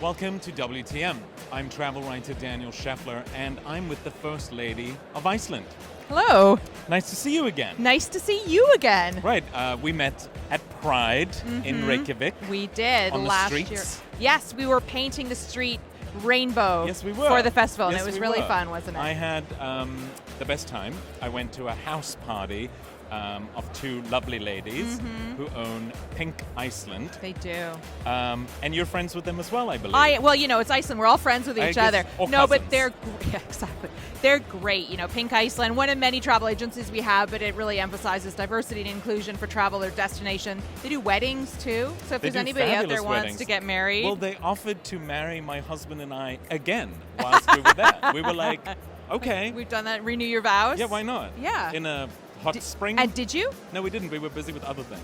Welcome to WTM. I'm travel writer Daniel Scheffler, and I'm with the First Lady of Iceland. Hello. Nice to see you again. Nice to see you again. Right, we met at Pride in Reykjavik. We did on the last streets. year. Yes, we were painting the street rainbow Yes, we were. for the festival, Yes, and it was we really were. fun, wasn't it? I had the best time. I went to a house party of two lovely ladies who own Pink Iceland. They do. And you're friends with them as well, I believe. Well, it's Iceland. We're all friends with each other. Or No, but cousins. exactly. They're great. Pink Iceland, one of many travel agencies we have, but it really emphasizes diversity and inclusion for travel or destination. They do weddings too. So if They there's do anybody out there fabulous wants weddings. to get married, Well, they offered to marry my husband and I again whilst we were there. We were like, okay. we've done that. Renew your vows. Yeah, why not? Yeah. In a hot spring. And did you? No, we didn't. We were busy with other things.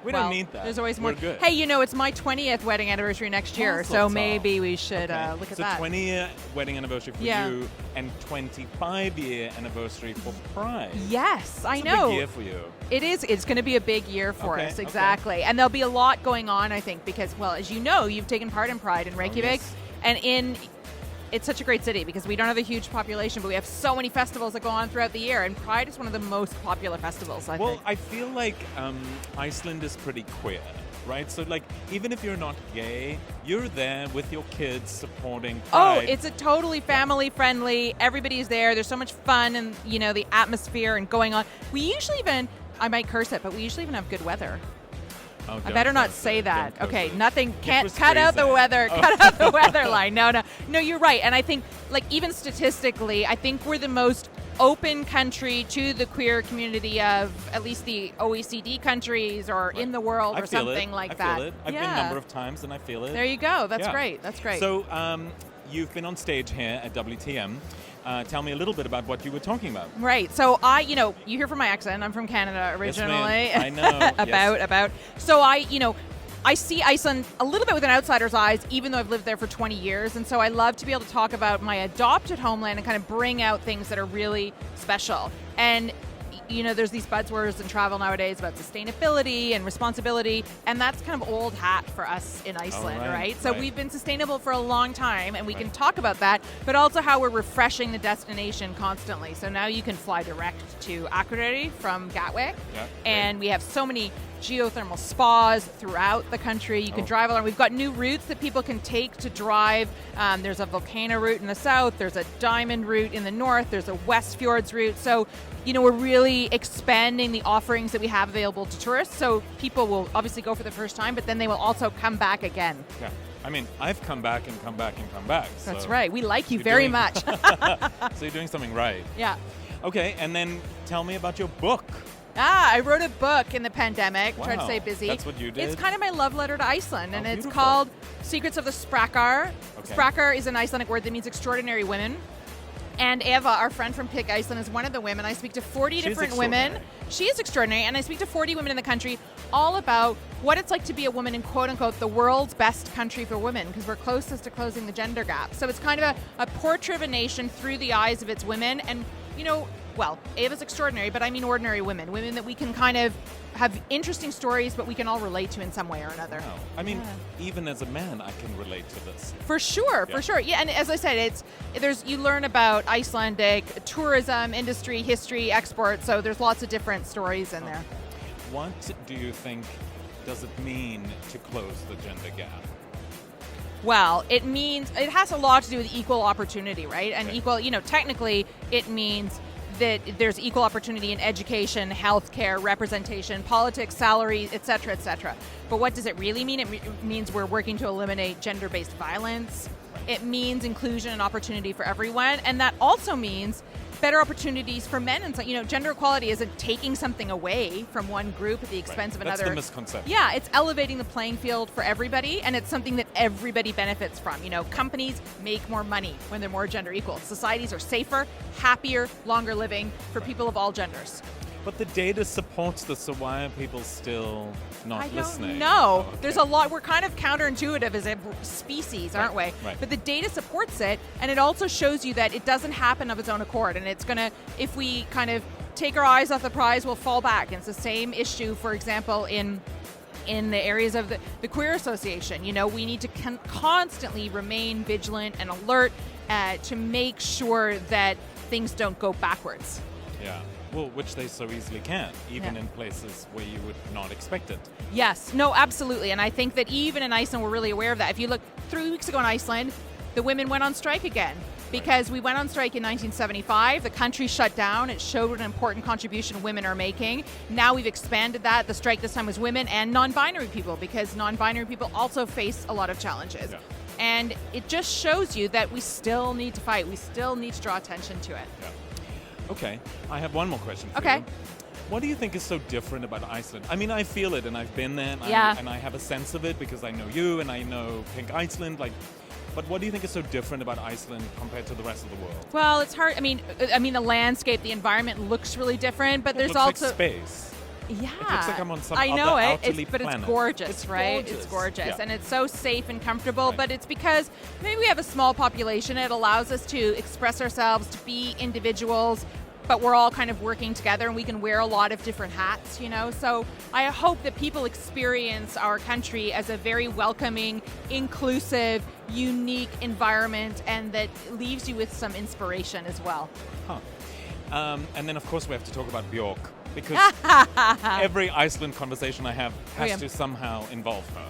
We Well, don't need that. There's always more. We're good. Hey, it's my 20th wedding anniversary next year, Mazel so tov. maybe we should Okay. look at so that. 20-year wedding anniversary for Yeah. you and 25-year anniversary for Pride. Yes, I It's know. a big year for you. It is. It's going to be a big year for Okay, us, okay. exactly. And there'll be a lot going on, I think, because, well, as you know, you've taken part in Pride in Reykjavik, yes. and it's such a great city because we don't have a huge population, but we have so many festivals that go on throughout the year, and Pride is one of the most popular festivals, I Well, think. I feel like Iceland is pretty queer, right? So, like, even if you're not gay, you're there with your kids supporting Oh, Pride. it's a totally family friendly. Everybody's there. There's so much fun and the atmosphere and going on. We usually even, I might curse it, but we usually even have good weather. Oh, I don't better not curse say it, that. don't curse Okay, it. nothing. Can't was cut out the freezing. weather. Oh. Cut out the weather line. No, you're right. And I think, like, even statistically, I think we're the most open country to the queer community of at least the OECD countries or in the world I or feel something it. like I that. feel it. I've been a number of times and I feel it. There you go. That's Yeah. great. That's great. So, you've been on stage here at WTM. Tell me a little bit about what you were talking about. Right. So you hear from my accent. I'm from Canada originally. Yes, ma'am. I know. about. So I see Iceland a little bit with an outsider's eyes, even though I've lived there for 20 years. And so I love to be able to talk about my adopted homeland and kind of bring out things that are really special. And there's these buzzwords in travel nowadays about sustainability and responsibility, and that's kind of old hat for us in Iceland, right? So we've been sustainable for a long time, and we can talk about that, but also how we're refreshing the destination constantly. So now you can fly direct to Akureyri from Gatwick, and we have so many geothermal spas throughout the country. You can drive along. We've got new routes that people can take to drive. There's a volcano route in the south. There's a diamond route in the north. There's a West Fjords route. So, we're really expanding the offerings that we have available to tourists. So people will obviously go for the first time, but then they will also come back again. Yeah. I mean, I've come back and come back and come back. That's so right. We like you you're very doing- much. So you're doing something right. Yeah. Okay, and then tell me about your book. I wrote a book in the pandemic. Wow. Tried to stay busy. That's what you did? It's kind of my love letter to Iceland, and it's beautiful. called Secrets of the Sprakar. Okay. Sprakar is an Icelandic word that means extraordinary women. And Eva, our friend from Pink Iceland, is one of the women. I speak to 40 different women. She is extraordinary, and I speak to 40 women in the country all about what it's like to be a woman in quote-unquote the world's best country for women, because we're closest to closing the gender gap. So it's kind of a portrait of a nation through the eyes of its women. And, Eva's extraordinary, but I mean ordinary women that we can kind of have interesting stories, but we can all relate to in some way or another. Wow. I mean, even as a man, I can relate to this. For sure. Yeah, and as I said, you learn about Icelandic tourism, industry, history, exports, so there's lots of different stories in there. What do you think does it mean to close the gender gap? Well, it has a lot to do with equal opportunity, right? And technically it means that there's equal opportunity in education, healthcare, representation, politics, salaries, et cetera, et cetera. But what does it really mean? It means we're working to eliminate gender-based violence. It means inclusion and opportunity for everyone. And that also means better opportunities for men. And so, gender equality isn't taking something away from one group at the expense of another. That's the misconception. Yeah, it's elevating the playing field for everybody, and it's something that everybody benefits from. Companies make more money when they're more gender equal. Societies are safer, happier, longer living for people of all genders. But the data supports this, so why are people still not listening? I don't know. Oh, okay. There's a lot. We're kind of counterintuitive as a species, aren't we? Right. But the data supports it, and it also shows you that it doesn't happen of its own accord. And it's going to, if we kind of take our eyes off the prize, we'll fall back. And it's the same issue, for example, in in the areas of the Queer Association. You know, we need to constantly remain vigilant and alert to make sure that things don't go backwards. Yeah. Well, which they so easily can, even in places where you would not expect it. Yes. No, absolutely. And I think that even in Iceland, we're really aware of that. If you look 3 weeks ago in Iceland, the women went on strike again because we went on strike in 1975. The country shut down. It showed what an important contribution women are making. Now we've expanded that. The strike this time was women and non-binary people, because non-binary people also face a lot of challenges. Yeah. And it just shows you that we still need to fight. We still need to draw attention to it. Yeah. Okay, I have one more question for you. What do you think is so different about Iceland? I mean, I feel it, and I've been there, and I have a sense of it because I know you and I know Pink Iceland. But what do you think is so different about Iceland compared to the rest of the world? Well, it's hard. I mean, the landscape, the environment looks really different, but there's looks also like space. Yeah, it looks like I'm on some I know other it, outerly but planet. it's gorgeous, It's right? gorgeous. It's gorgeous, Yeah. and it's so safe and comfortable. Right. But it's because maybe we have a small population. It allows us to express ourselves, to be individuals, but we're all kind of working together, and we can wear a lot of different hats, you know? So I hope that people experience our country as a very welcoming, inclusive, unique environment, and that leaves you with some inspiration as well. And then, of course, we have to talk about Björk, because every Iceland conversation I have has to somehow involve her.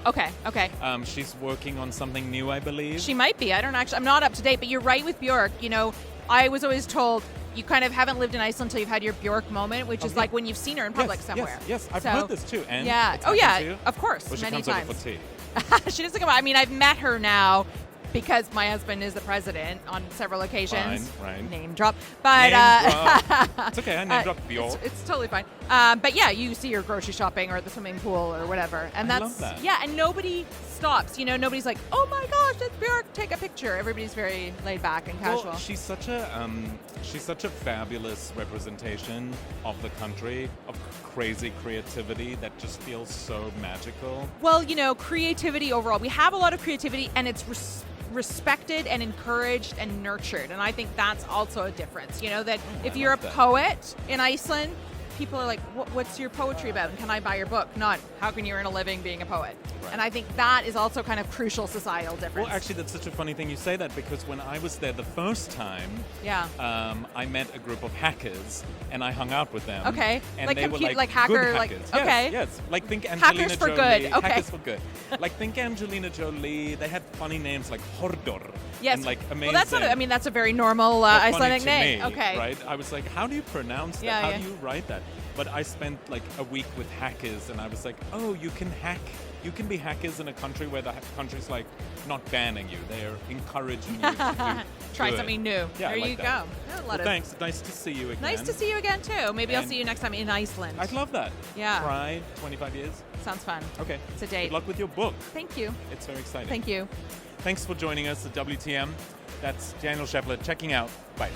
Okay. She's working on something new, I believe. She might be. I'm not up to date, but you're right with Björk. You know, I was always told you kind of haven't lived in Iceland until you've had your Björk moment, which is like when you've seen her in public somewhere. Yes, I've heard this too. And yeah. it's Oh, happened yeah. to you? Of course. Well, she many comes times. over for tea. She doesn't come out. I mean, I've met her now because my husband is the president on several occasions. Fine. Name drop. But it's okay. I name drop Björk. It's totally fine. But yeah, you see her grocery shopping or at the swimming pool or whatever, and I that's love that. yeah. And nobody stops. You know, nobody's like, oh my gosh, that's Björk. Take a picture. Everybody's very laid back and casual. Well, she's such a fabulous representation of the country, of crazy creativity that just feels so magical. Well, you know, creativity overall. We have a lot of creativity, and it's respected and encouraged and nurtured. And I think that's also a difference. You know, that if you're a poet in Iceland, people are like, what's your poetry about? And can I buy your book? Not, how can you earn a living being a poet? Right. And I think that is also kind of crucial societal difference. Well, actually, that's such a funny thing you say that, because when I was there the first time, I met a group of hackers and I hung out with them. Okay. And like they were like hacker, good like, hackers. okay. Yes. Like think Angelina Hackers for Jolie. good. Okay. Hackers for good. Like think Angelina Jolie. They had funny names like Hordor. Yes. And like amazing. Well, that's a very normal Icelandic name. Me, okay. Right. I was like, how do you pronounce that? Yeah, how do you write that? But I spent like a week with hackers, and I was like, oh, you can hack. You can be hackers in a country where the country's like not banning you. They're encouraging you to try do something new. Yeah, there I like you that. go. Thanks. Nice to see you again. Nice to see you again, too. Maybe I'll And see you next time in Iceland. I'd love that. Yeah. Pride, 25 years. Sounds fun. Okay. It's a date. Good luck with your book. Thank you. It's very exciting. Thank you. Thanks for joining us at WTM. That's Daniel Scheffler checking out. Bye.